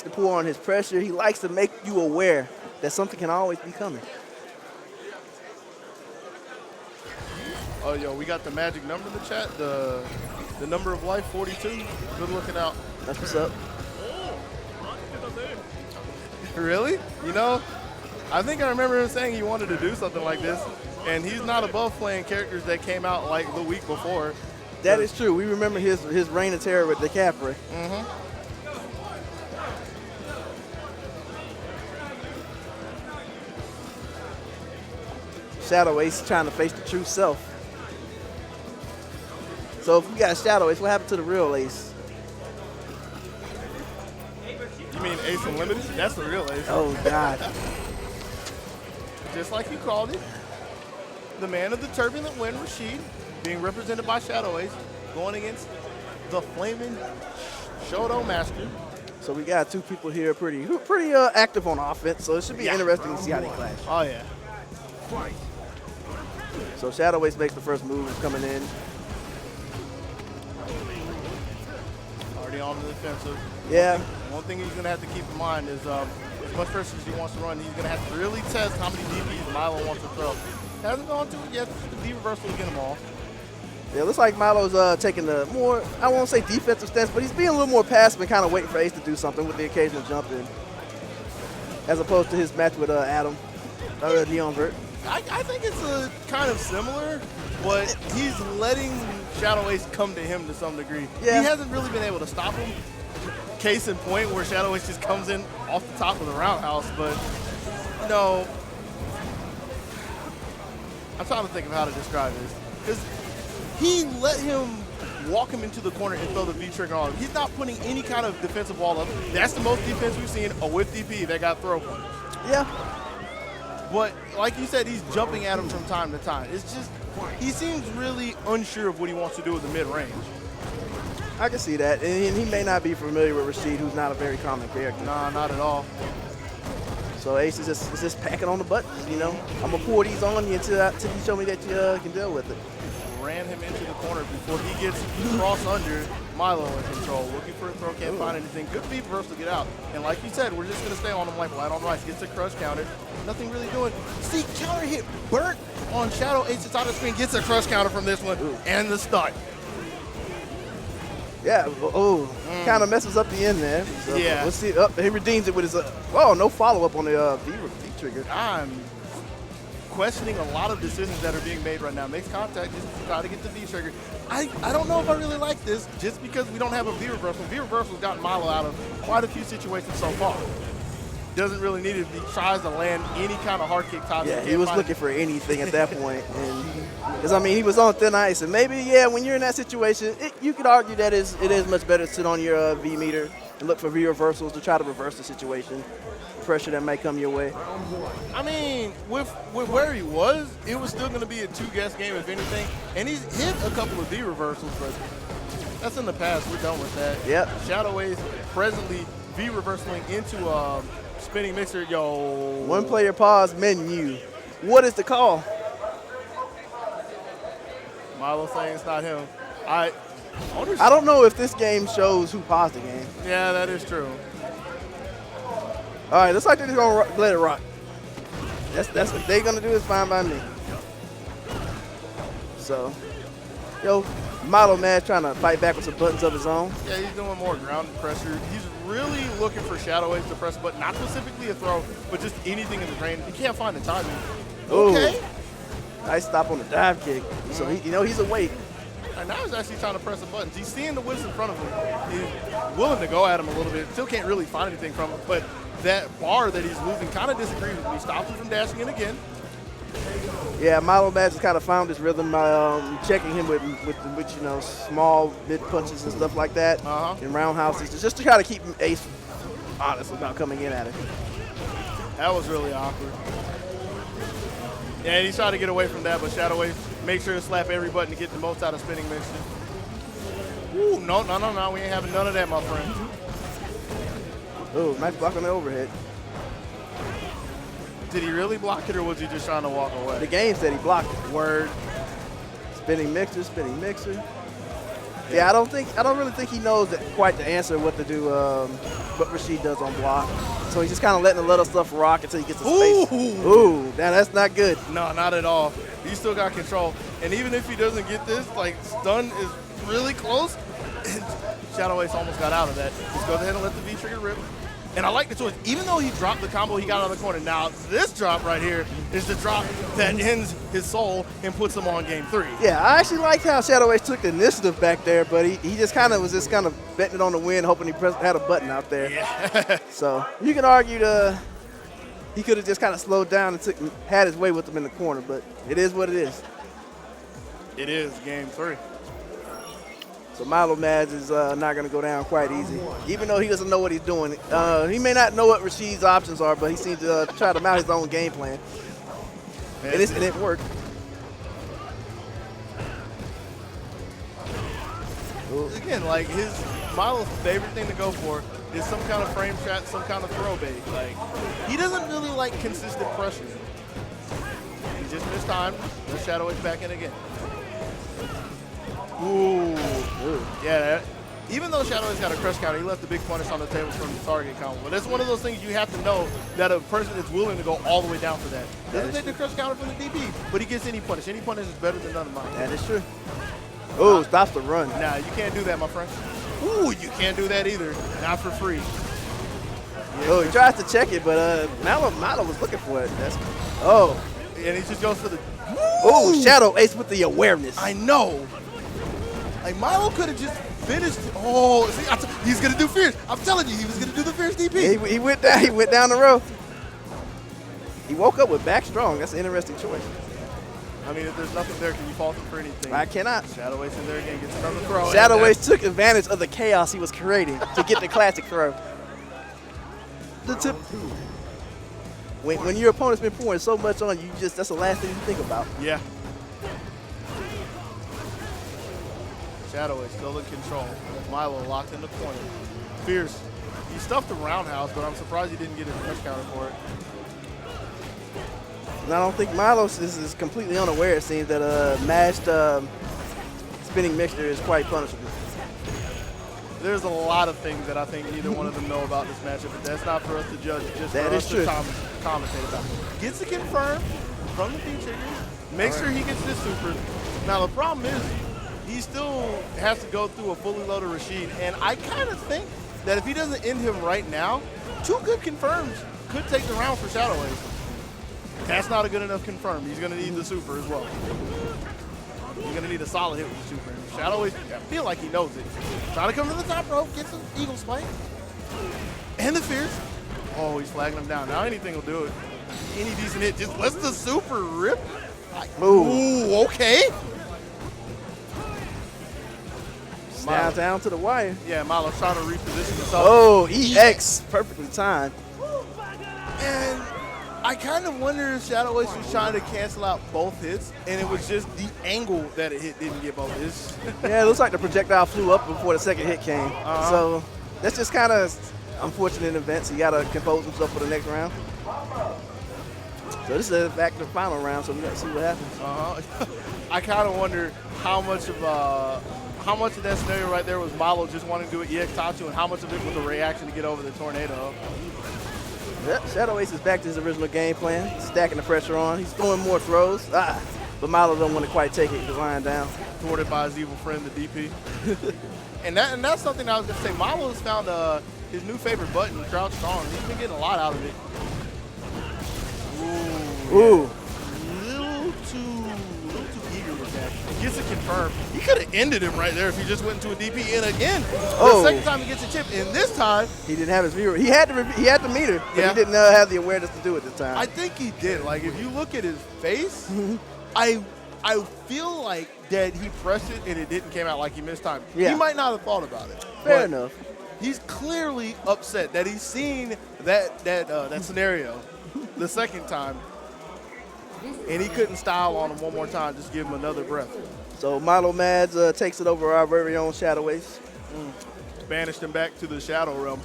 To pull on his pressure. He likes to make you aware that something can always be coming. Oh, yo, we got the magic number in the chat. The number of life, 42. Good looking out. That's what's up. Really? You know, I think I remember him saying he wanted to do something like this, and he's not above playing characters that came out like the week before. That is true. We remember his reign of terror with the Capri. Mm-hmm. ShadowAce trying to face the true self. So if we got ShadowAce, what happened to the real Ace? You mean Ace Unlimited? That's the real Ace. Oh, God. Just like you called it. The man of the turbulent wind, Rashid, being represented by ShadowAce, going against the flaming Shoto Master. So we got two people here pretty active on offense, so it should be interesting to see how they clash. Oh, yeah. So ShadowAce makes the first move coming in. Already on the defensive. Yeah. One thing he's going to have to keep in mind is as much pressure as he wants to run, he's going to have to really test how many DPs Milo wants to throw. Hasn't gone to it yet. The D reversal will get him all. Yeah, it looks like Milo's taking the more, I won't say defensive stance, but he's being a little more passive and kind of waiting for Ace to do something with the occasional jump in. As opposed to his match with Adam, Neon Vert. I think it's kind of similar, but he's letting ShadowAce come to him to some degree. Yeah. He hasn't really been able to stop him. Case in point where ShadowAce just comes in off the top of the roundhouse, but no. I'm trying to think of how to describe this. Because he let him walk him into the corner and throw the V trigger on him. He's not putting any kind of defensive wall up. That's the most defense we've seen, a whip DP that got throw points. Yeah. But like you said, he's jumping at him from time to time. It's just, he seems really unsure of what he wants to do with the mid-range. I can see that. And he may not be familiar with Rashid, who's not a very common character. Nah, not at all. So Ace is just packing on the buttons, you know. I'm going to pour these on you until you show me that you can deal with it. Ran him into the corner before he gets cross under. Milo in control, looking for a throw, can't find anything. Good feed for us to get out. And like you said, we're just going to stay on him like white on rice. Gets a crush counter. Nothing really doing. See, counter hit burnt on ShadowAce's side of the screen. Gets a crush counter from this one. And the start. Yeah, kind of messes up the end there. So yeah. Let's see. He redeems it with his, no follow-up on the V trigger. I'm questioning a lot of decisions that are being made right now. Makes contact just to try to get the V trigger. I don't know if I really like this just because we don't have a V reversal. V reversal's gotten Milo out of quite a few situations so far. Doesn't really need it if he tries to land any kind of hard kick top. Yeah, he was looking for anything at that point. Because, I mean, he was on thin ice. And maybe, yeah, when you're in that situation, you could argue that it is much better to sit on your V meter and look for V reversals to try to reverse the situation. Pressure that might come your way. I mean, with where he was, it was still going to be a two-guess game, if anything. And he's hit a couple of V reversals, but that's in the past. We're done with that. Yep. ShadowAce presently V reversaling into spinning mixer. Yo. One player pause menu. What is the call? Milo saying it's not him. I don't know if this game shows who paused the game. Yeah, that is true. All right, looks like they're just going to let it rock. That's what they're going to do is fine by me. So, Milomadds trying to fight back with some buttons of his own. Yeah, he's doing more ground pressure. He's really looking for ShadowAce to press a button, not specifically a throw, but just anything in the range. He can't find the timing. Okay. Ooh. Nice stop on the dive kick. So, he's awake. And now he's actually trying to press the buttons. He's seeing the whips in front of him. He's willing to go at him a little bit. Still can't really find anything from him, but that bar that he's losing kind of disagrees with me. He stops him from dashing in again. Yeah, Milomadds has kind of found his rhythm by checking him with small mid punches and stuff like that in roundhouses, just to try to keep Ace honest about coming in at it. That was really awkward. Yeah, and he's trying to get away from that, but ShadowAce make sure to slap every button to get the most out of spinning mixer. Ooh, no, we ain't having none of that, my friend. Ooh, nice block on the overhead. Did he really block it, or was he just trying to walk away? The game said he blocked it. Word. Spinning mixer. Yeah, I don't really think he knows quite the answer what to do what Rashid does on block. So he's just kind of letting a little stuff rock until he gets to space. Ooh, now that's not good. No, not at all. He still got control. And even if he doesn't get this, like, stun is really close. ShadowAce almost got out of that. Just go ahead and let the V-trigger rip. And I like the choice. Even though he dropped the combo, he got out of the corner. Now, this drop right here is the drop that ends his soul and puts him on game 3. Yeah, I actually liked how ShadowAce took the initiative back there, but he just kind of was just kind of betting it on the win, hoping he had a button out there. Yeah. So you can argue he could have just kind of slowed down and had his way with him in the corner, but it is what it is. It is game 3. So Milomadds is not going to go down quite easy, even though he doesn't know what he's doing. He may not know what Rashid's options are, but he seems to try to mount his own game plan. And it worked. Again, like Milo's favorite thing to go for is some kind of frame trap, some kind of throw bait. Like, he doesn't really like consistent pressure. He just missed time. Let's ShadowAce back in again. Ooh. Yeah, even though ShadowAce got a crush counter, he left the big punish on the table from the target combo. But that's one of those things you have to know, that a person is willing to go all the way down for that. Doesn't take the crush counter from the DP, but he gets any punish. Any punish is better than none of mine. That is true. Oh, stops the run. Nah, you can't do that, my friend. Ooh, you can't do that either. Not for free. Oh, he tries to check it, but Milo was looking for it. And he just goes for the... Oh, ShadowAce with the awareness. I know. Like, Milo could have just finished. Oh, see, he's going to do fierce. I'm telling you, he was going to do the fierce DP. Yeah, he went down. He went down the row. He woke up with back strong. That's an interesting choice. I mean, if there's nothing there, can you fault him for anything? I cannot. ShadowAce in there again, gets another throw. ShadowAce took advantage of the chaos he was creating to get the classic throw. The tip. When your opponent's been pouring so much on you, that's the last thing you think about. Yeah. ShadowAce still in control. Milo locked in the corner. Fierce. He stuffed the roundhouse, but I'm surprised he didn't get his crush counter for it. And I don't think Milo is completely unaware, it seems, that mashed spinning mixture is quite punishable. There's a lot of things that I think neither one of them know about this matchup, but that's not for us to judge, just that for us true. to commentate about it. Gets it confirmed from the V-trigger, makes sure he gets this super. Now, the problem is, he still has to go through a fully loaded Rashid, and I kind of think that if he doesn't end him right now, 2 good confirms could take the round for ShadowAce. That's not a good enough confirm. He's going to need the super as well. He's going to need a solid hit with the super. And ShadowAce, I feel like he knows it. Trying to come to the top rope, gets an eagle spike. And the fierce. Oh, he's flagging him down. Now anything will do it. Any decent hit, just lets the super rip. Ooh, okay. Down to the wire. Yeah, Milo's trying to reposition himself. Oh, EX, perfectly timed. And I kind of wonder if ShadowAce was trying to cancel out both hits, and it was just the angle that it hit didn't get both hits. Yeah, it looks like the projectile flew up before the second hit came. So that's just kind of unfortunate events. He got to compose himself for the next round. So this is back to the final round, so we got to see what happens. I kind of wonder how much of that scenario right there was Milo just wanting to do an EX Tatsu, and how much of it was a reaction to get over the tornado. Yep, ShadowAce is back to his original game plan, stacking the pressure on. He's throwing more throws, but Milo don't want to quite take it. He's lying down. Thwarted by his evil friend, the DP. and that's something I was going to say. Milo has found his new favorite button, Crouch Strong. He's been getting a lot out of it. Ooh. Ooh. Little too eager with that. Gets it confirmed. He could have ended him right there if he just went into a DP. And again, the second time he gets a chip, and this time he didn't have his viewer. He had the meter, but he didn't have the awareness to do it this time. I think he did. Like, if you look at his face, I feel like that he pressed it and it didn't came out like he missed time. Yeah. He might not have thought about it. Fair enough. He's clearly upset that he's seen that scenario the second time, and he couldn't style on him one more time, just give him another breath. So Milomadds takes it over our very own ShadowAce. Banished him back to the shadow realm.